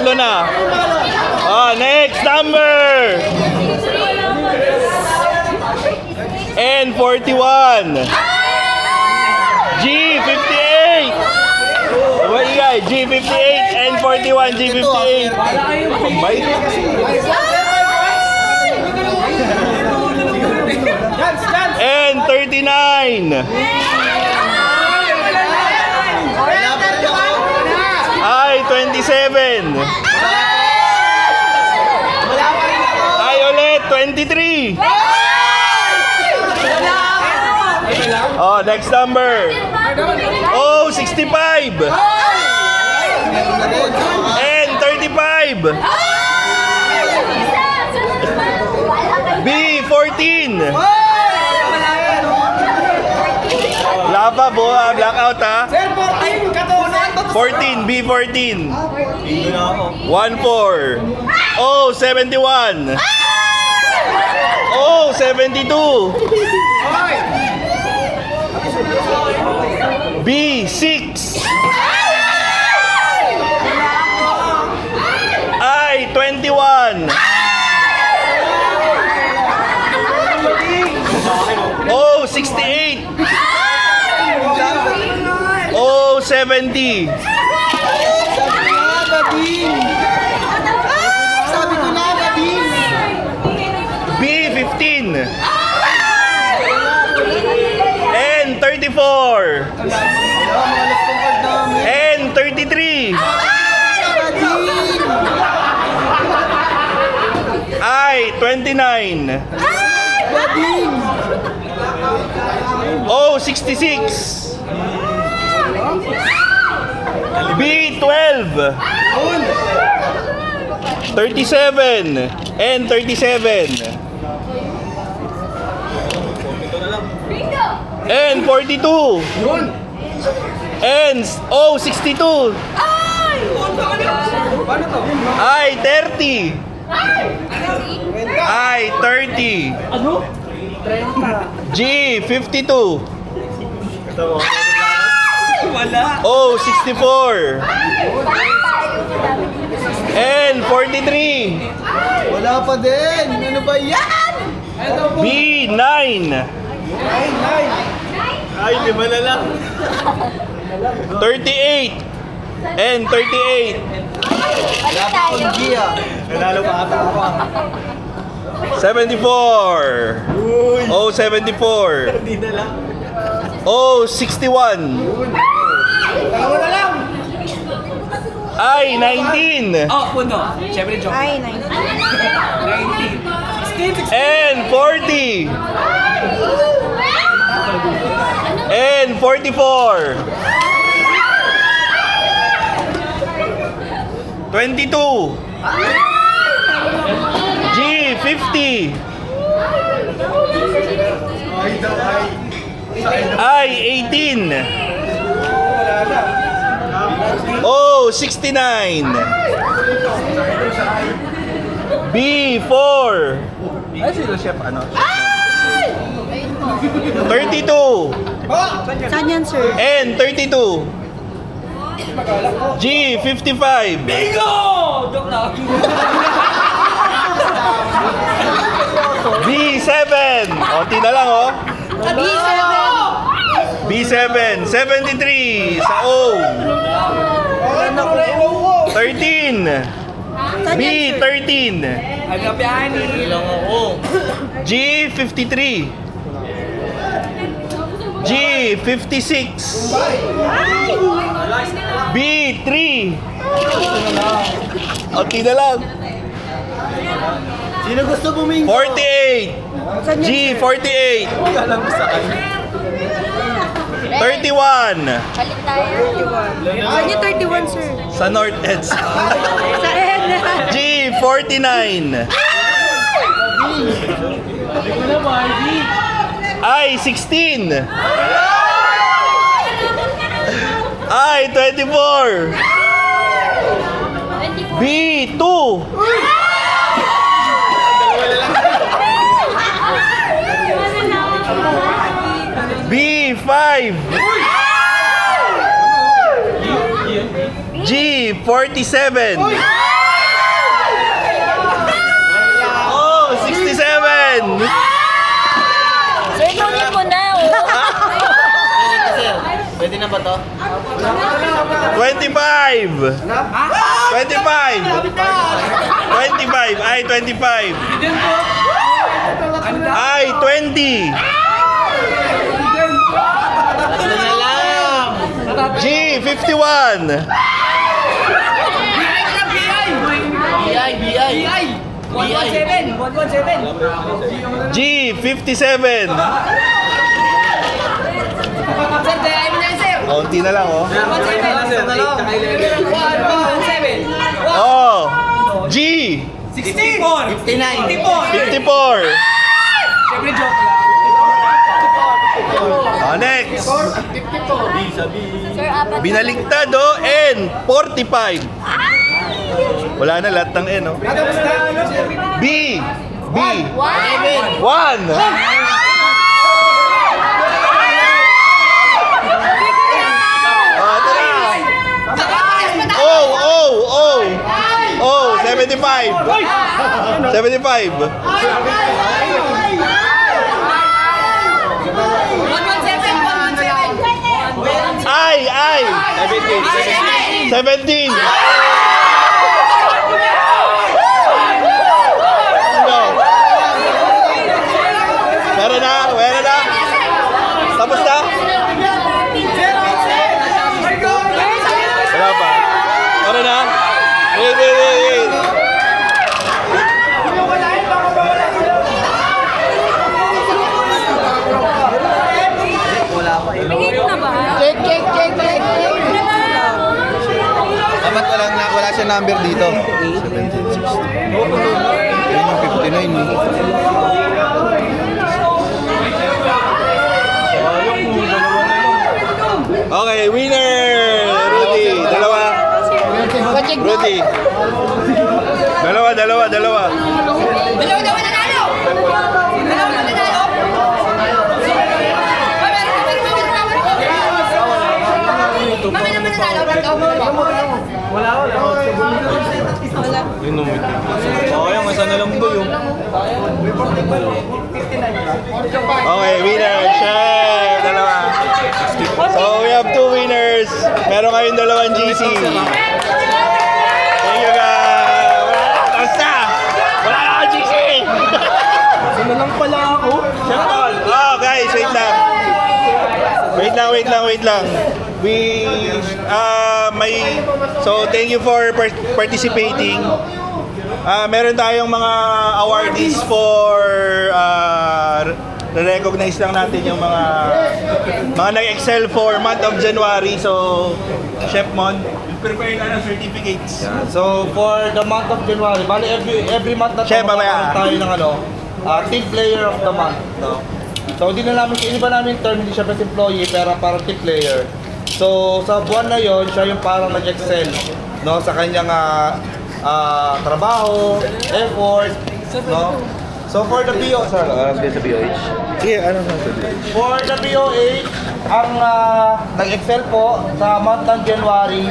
Tatlo na. Oh, next number. N41. G58. What you guys? G58, N41, G58. Bye. N39. I-27. Ay ulit, 23. Oh, next number. Oh, 65. N35. B14. Laba, buha, blackout ha. 14, B14. 14. Oh, 71. Oh, 72. B6. I-21. Oh, 68. Oh, 70. Sabi ko na, Nadine. B15. N34. N33. I-29. Oh, 66. B12. 37. N37. N42. N62. I-30. I-30. G52. Oh, 64. N43. Wala pa din. Ano ba yan? B9. Ay, lima na lang. 38. N38. Wala pa akong G ah. Nanalo pa ata ako. 74. Oh, 74. Hindi na lang. Oh, 61. Dalawa na lang. I-19. Oh, puno. Siyempre, joke. Ay, 19. 19. N40. N44. 22. G50. I-18. Oh, 69. B4. Ay, sino chef ano? 32. Saan yan, sir? N32. G55. Bingo! Joke lang. B7. Onti na lang oh. B7. 73 sa O. 13. B13. Agapyani. Ilang ako. G53. G56. B3. Onti na lang. Sino gusto bumingo? 48. G48. Alam ko saan. 31. Balik tayo. Saan yung 31, sir? Sa North Edge. Saan? G49. I-16. I-24. B2. B5. G47. Sir, nunin mo na. Pwede na ba to? 25! 25! 25! Ay, 25! Ay, 20! Tatlo na lang! G, 51! BI! 117! 117! G, 57! Sir, dahil mo na yun, sir! Kaunti na lang, oh. 117! 117! Oh! G, 64! 59! 54! Siyempre, joke lang. Oh, next! Sir, apat. Binaligtad, oh, N, 45! Wala na lahat ng N, oh. B, B, 1! Oh, 75. 75. 117! Ay. 17. No. Meron na. Tapos na? Wala pa. Meron na? Wait. Bigay na ba? Check. Dapat wala siya number dito. 1760. Yan yung 59. Okay, winner! Rudy, dalawa. Rudy. Dalawa. Dalawa nanalo! Dalawa nanalo! Mami naman nanalo! Yan, masa na lang ba yung... Okay, winner, share, dalawa. So we have 2 winners. Meron kayong dalawang GC. Thank you guys. Basta! Wala na akong GC! Sino lang pala ako? Oh guys, wait lang. So thank you for participating. Meron tayong mga awardees for recognize lang natin yung mga nag-excel for month of January. So Chef Mon, prepare na ng certificates. So for the month of January, bali every month na Chef, mamaya. tayo ng team player of the month, no? So hindi ba namin term, hindi siya best employee pero parang team player. So sa buwan na yon, siya yung parang nag-excel, no, sa kanyang trabaho, effort, no? So for the PO, sir, sa BOH. Yeah, ano sa BOH? For the BOH, ang nag-excel po sa month ng January